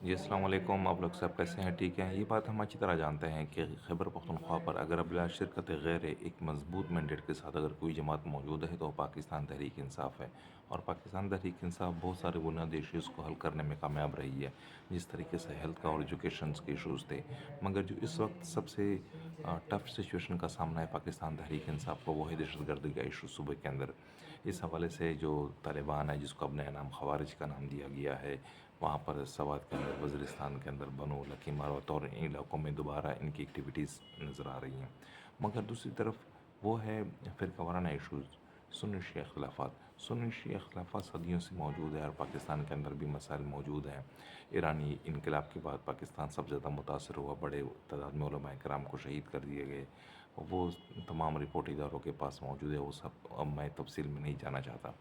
جی السلام علیکم، آپ لوگ سب کیسے ہیں؟ ٹھیک ہیں؟ یہ بات ہم اچھی طرح جانتے ہیں کہ خیبر پختونخوا پر اگر بلا شرکت غیر ایک مضبوط مینڈیٹ کے ساتھ اگر کوئی جماعت موجود ہے تو پاکستان تحریک انصاف ہے، اور پاکستان تحریک انصاف بہت سارے بنیادی ایشوز کو حل کرنے میں کامیاب رہی ہے، جس طریقے سے ہیلتھ کا اور ایجوکیشنس کے ایشوز تھے۔ مگر جو اس وقت سب سے ٹف سچویشن کا سامنا ہے پاکستان تحریک انصاف کو، وہ ہے دہشت گردی کا ایشو صوبے کے اندر۔ اس حوالے سے جو طالبان ہے، جس کو اب نیا نام خوارج کا نام دیا گیا ہے، وہاں پر سوات کے اندر، وزیرستان کے اندر، بنو، لکی ماروت اور ان علاقوں میں دوبارہ ان کی ایکٹیویٹیز نظر آ رہی ہیں۔ مگر دوسری طرف وہ ہے فرقہ وارانہ ایشوز، سنی شیعہ اختلافات۔ سنی شیعہ اختلافات صدیوں سے موجود ہے اور پاکستان کے اندر بھی مسائل موجود ہیں۔ ایرانی انقلاب کے بعد پاکستان سب سے زیادہ متاثر ہوا، بڑے تعداد میں علماء کرام کو شہید کر دیے گئے۔ وہ تمام رپورٹ اداروں کے پاس موجود ہے، وہ سب اب میں تفصیل میں نہیں جانا چاہتا۔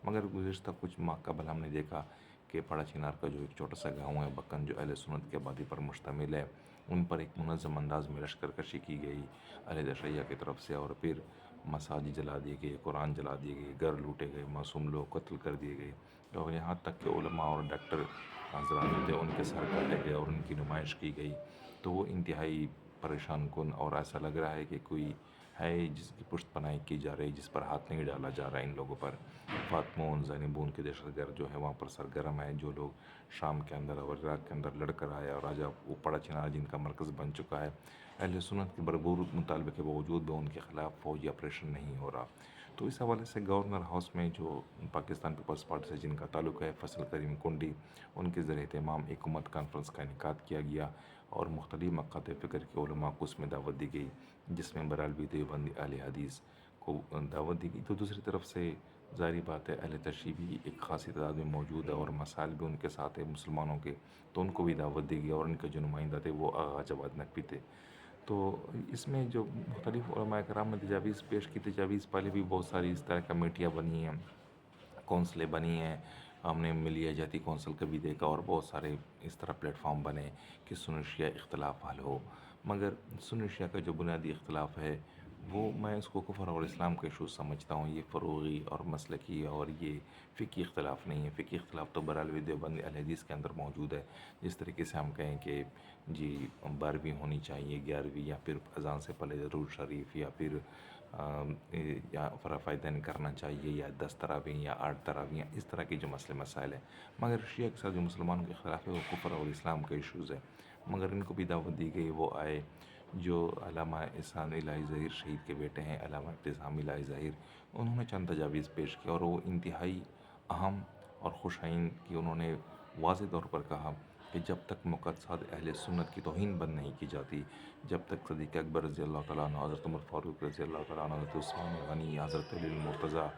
مگر گزشتہ کچھ ماہ قبل ہم نے دیکھا کہ پڑا چنار کا جو ایک چھوٹا سا گاؤں ہے بکن، جو اہل سنت کی آبادی پر مشتمل ہے، ان پر ایک منظم انداز میں لشکر کشی کی گئی علیحدہ شیعہ کی طرف سے، اور پھر مساجد جلا دیے گئے، قرآن جلا دیے گئے، گھر لوٹے گئے، معصوم لوگ قتل کر دیے گئے، اور یہاں تک کہ علماء اور ڈاکٹر حضرات جو تھے ان کے سر کاٹے گئے اور ان کی نمائش کی گئی۔ تو وہ انتہائی پریشان کن، اور ایسا لگ رہا ہے کہ کوئی ہے جس کی پشت پناہی کی جا رہی، جس پر ہاتھ نہیں ڈالا جا رہا ہے ان لوگوں پر۔ فاطمون، زینبون کے دہشت گرد جو ہے وہاں پر سرگرم ہے، جو لوگ شام کے اندر اور عراق کے اندر لڑ کر آئے، اور آج اب وہ پڑا چنار جن کا مرکز بن چکا ہے، اہل سنت کے بھرپور مطالبے کے باوجود بھی ان کے خلاف فوجی آپریشن نہیں ہو رہا۔ تو اس حوالے سے گورنر ہاؤس میں جو پاکستان پیپلز پارٹی سے جن کا تعلق ہے، فیصل کریم کنڈی، ان کے زیر اہتمام ایک حکومت کانفرنس کا انعقاد کیا گیا، اور مختلف مقاط فکر کے علماء کو اس میں دعوت دی گئی، جس میں برالوی، دیوبندی، اہل حدیث کو دعوت دی گئی۔ تو دوسری طرف سے ظاہری بات ہے اہل تشیع بھی ایک خاصی تعداد میں موجود ہے، اور مسائل بھی ان کے ساتھ ہے مسلمانوں کے، تو ان کو بھی دعوت دی گئی، اور ان کے جو نمائندہ تھے وہ آغا جواد نقوی تھے۔ تو اس میں جو مختلف علماء کرام نے تجاویز پیش کی، تجاویز پہلے بھی بہت ساری اس طرح کمیٹیاں بنی ہیں، کونسلیں بنی ہیں، ہم نے ملیہ جاتی کونسل کا بھی دیکھا، اور بہت سارے اس طرح پلیٹ فارم بنے کہ سنی شیعہ اختلاف حل ہو۔ مگر سنی شیعہ کا جو بنیادی اختلاف ہے، وہ میں اس کو کفر اور اسلام کا ایشو سمجھتا ہوں۔ یہ فروغی اور مسلکی اور یہ فقہی اختلاف نہیں ہے۔ فقہی اختلاف تو برالوی، دیوبند، اہل حدیث کے اندر موجود ہے۔ جس طریقے سے ہم کہیں کہ جی 12ویں ہونی چاہیے، 11ویں، یا پھر اذان سے پہلے درود شریف، یا پھر یا فرافیدین کرنا چاہیے، یا 10 تراویح یا 8 تراویح، اس طرح کے جو مسئلے مسائل ہیں۔ مگر شیعہ کے ساتھ جو مسلمانوں کے خلاف ہے وہ کفر اور اسلام کے ایشوز ہے۔ مگر ان کو بھی دعوت دی گئی، وہ آئے۔ جو علامہ احسان الہی ظہیر شہید کے بیٹے ہیں، علامہ ابتسام الہی ظہیر، انہوں نے چند تجاویز پیش کی، اور وہ انتہائی اہم اور خوش آئین کی۔ انہوں نے واضح طور پر کہا کہ جب تک مقدسات اہل سنت کی توہین بند نہیں کی جاتی، جب تک صدیق اکبر رضی اللہ تعالیٰ عنہ، حضرت عمر فاروق رضی اللہ تعالیٰ عنہ، حضرت عثمان غنی، حضرت علی المرتضیٰ،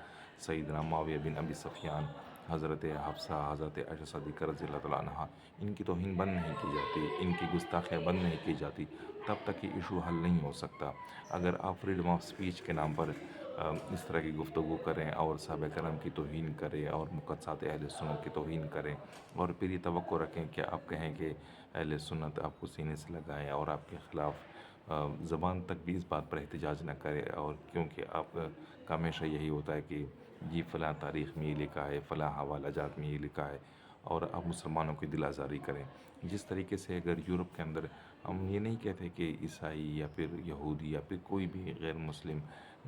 سیدنا معاویہ بن ابی سفیان، حضرت حفصہ، حضرت عائشہ صدیقہ رضی اللہ تعالیٰ عنہ، ان کی توہین بند نہیں کی جاتی، ان کی گستاخیاں بند نہیں کی جاتی، تب تک یہ ایشو حل نہیں ہو سکتا۔ اگر آپ فریڈم آف سپیچ کے نام پر اس طرح کی گفتگو کریں، اور صحابہ کرام کی توہین کریں، اور مقدسات اہل سنت کی توہین کریں، اور پھر یہ توقع رکھیں کہ آپ کہیں کہ اہل سنت آپ کو سینے سے لگائیں، اور آپ کے خلاف زبان تک بھی اس بات پر احتجاج نہ کرے، اور کیونکہ آپ کا ہمیشہ یہی ہوتا ہے کہ جی فلاں تاریخ میں یہ لکھا ہے، فلاں حوالہ جات میں یہ لکھا ہے، اور آپ مسلمانوں کی دل آزاری کریں۔ جس طریقے سے اگر یورپ کے اندر ہم یہ نہیں کہتے کہ عیسائی یا پھر یہودی یا پھر کوئی بھی غیر مسلم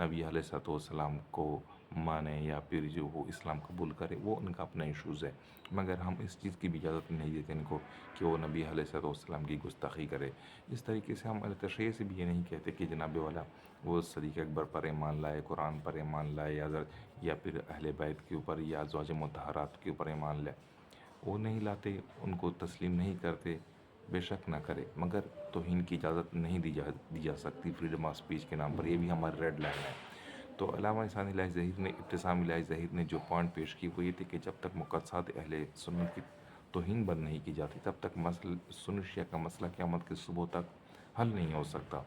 نبی علیہ الصلوۃ والسلام کو مانے، یا پھر جو وہ اسلام قبول کرے، وہ ان کا اپنا ایشوز ہے، مگر ہم اس چیز کی بھی اجازت نہیں دیتے ان کو کہ وہ نبی علیہ الصلوۃ والسلام کی گستاخی کرے۔ اس طریقے سے ہم اہل تشیع سے بھی یہ نہیں کہتے کہ جناب والا وہ صدیق اکبر پر ایمان لائے، قرآن پر ایمان لائے، یا پھر اہل بیت کے اوپر یا ازواج مطہرات کے اوپر ایمان لائے۔ وہ نہیں لاتے، ان کو تسلیم نہیں کرتے، بے شک نہ کرے، مگر توہین کی اجازت نہیں دی جا سکتی فریڈم آف سپیچ کے نام پر۔ یہ بھی ہماری ریڈ لائن ہے۔ تو علامہ احسان الہی ظہیر نے، ابتسام الہی ظہیر نے جو پوائنٹ پیش کی وہ یہ تھی کہ جب تک مقدسات اہل سنت کی توہین بند نہیں کی جاتی، تب تک سنی شیعہ کا مسئلہ قیامت کے صبح تک حل نہیں ہو سکتا۔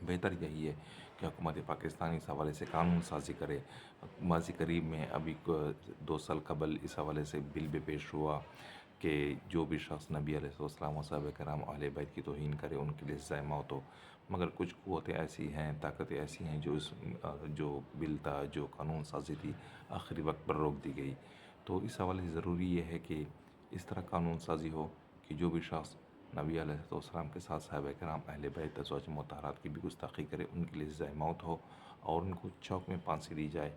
بہتر یہی ہے کہ حکومت پاکستان اس حوالے سے قانون سازی کرے۔ ماضی قریب میں ابھی 2 سال قبل اس حوالے سے بل بھی پیش ہوا کہ جو بھی شخص نبی علیہ السلام و صحابہ کرام اہل بیت کی توہین کرے، ان کے لیے سزائے موت ہو۔ مگر کچھ قوتیں ایسی ہیں، طاقتیں ایسی ہیں، جو بل تھا، جو قانون سازی تھی، آخری وقت پر روک دی گئی۔ تو اس حوالے سے ضروری یہ ہے کہ اس طرح قانون سازی ہو کہ جو بھی شخص نبی علیہ السلام کے ساتھ صحابہ کرام اہل بیت ازواج مطہرات کی بھی گستاخی کرے، ان کے لیے سزائے موت ہو اور ان کو چوک میں پھانسی دی جائے،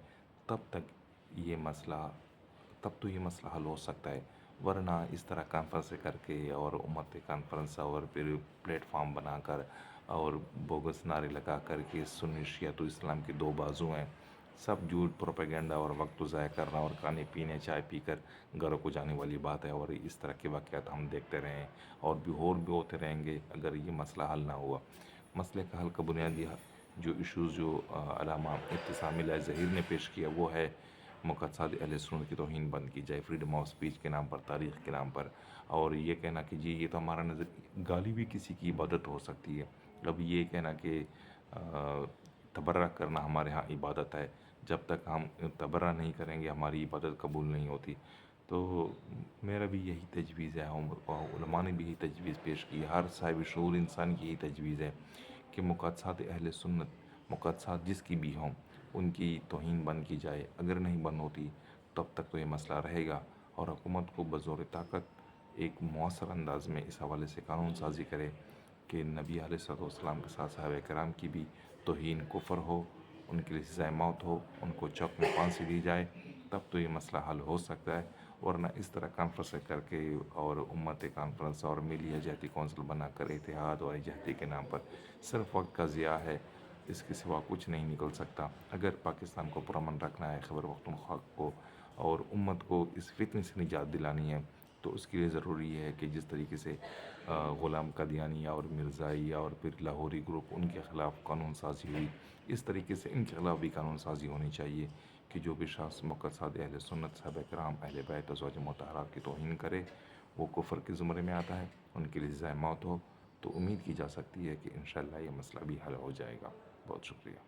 تب تک یہ مسئلہ تب تو یہ مسئلہ حل ہو سکتا ہے، ورنہ اس طرح کانفرنس کر کے اور امت کانفرنس اور پھر پلیٹ فارم بنا کر اور بوگس نعرے لگا کر کے سنی شیعہ تو اسلام کے دو بازو ہیں، سب جھوٹ پروپیگنڈا اور وقت ضائع کرنا اور کھانے پینے چائے پی کر گھروں کو جانے والی بات ہے، اور اس طرح کے واقعات ہم دیکھتے رہے ہیں اور بھی ہوتے رہیں گے اگر یہ مسئلہ حل نہ ہوا۔ مسئلے کا حل کا بنیادی جو ایشوز جو علامہ ابتسام الہی ظہیر نے پیش کیا وہ ہے مقدسات اہل سنت کی توہین بند کی جائے، فریڈم آف سپیچ کے نام پر، تاریخ کے نام پر، اور یہ کہنا کہ جی یہ تو ہمارا نظر گالی بھی کسی کی عبادت ہو سکتی ہے، اب یہ کہنا کہ تبرہ کرنا ہمارے ہاں عبادت ہے، جب تک ہم تبرہ نہیں کریں گے ہماری عبادت قبول نہیں ہوتی۔ تو میرا بھی یہی تجویز ہے، علماء نے بھی یہی تجویز پیش کی، ہر صاحب شعور انسان کی یہی تجویز ہے کہ مقدسات اہل سنت، مقدسات جس کی بھی ہوں، ان کی توہین بند کی جائے، اگر نہیں بند ہوتی تب تک تو یہ مسئلہ رہے گا، اور حکومت کو بزور طاقت ایک مؤثر انداز میں اس حوالے سے قانون سازی کرے کہ نبی علیہ السلام کے ساتھ صحابہ کرام کی بھی توہین کفر ہو، ان کے لیے سزائے موت ہو، ان کو چوک میں پھانسی دی جائے، تب تو یہ مسئلہ حل ہو سکتا ہے، ورنہ اس طرح کانفرنس کر کے اور امت کانفرنس اور ملی یہجاتی کونسل بنا کر اتحاد اور یہجاتی کے نام پر صرف وقت کا ضیاع ہے، اس کے سوا کچھ نہیں نکل سکتا۔ اگر پاکستان کو پرامن رکھنا ہے، خیبر پختونخوا کو اور امت کو اس فتنے سے نجات دلانی ہے، تو اس کے لیے ضروری ہے کہ جس طریقے سے غلام قادیانی اور مرزائی اور پھر لاہوری گروپ ان کے خلاف قانون سازی ہوئی، اس طریقے سے ان کے خلاف بھی قانون سازی ہونی چاہیے کہ جو بھی شخص مقدسات اہل سنت، صحابہ کرام، اہل بیت ازواج مطہرات کی توہین کرے وہ کفر کے زمرے میں آتا ہے، ان کے لیے سزائے موت ہو، تو امید کی جا سکتی ہے کہ انشاءاللہ یہ مسئلہ بھی حل ہو جائے گا۔ بہت شکریہ۔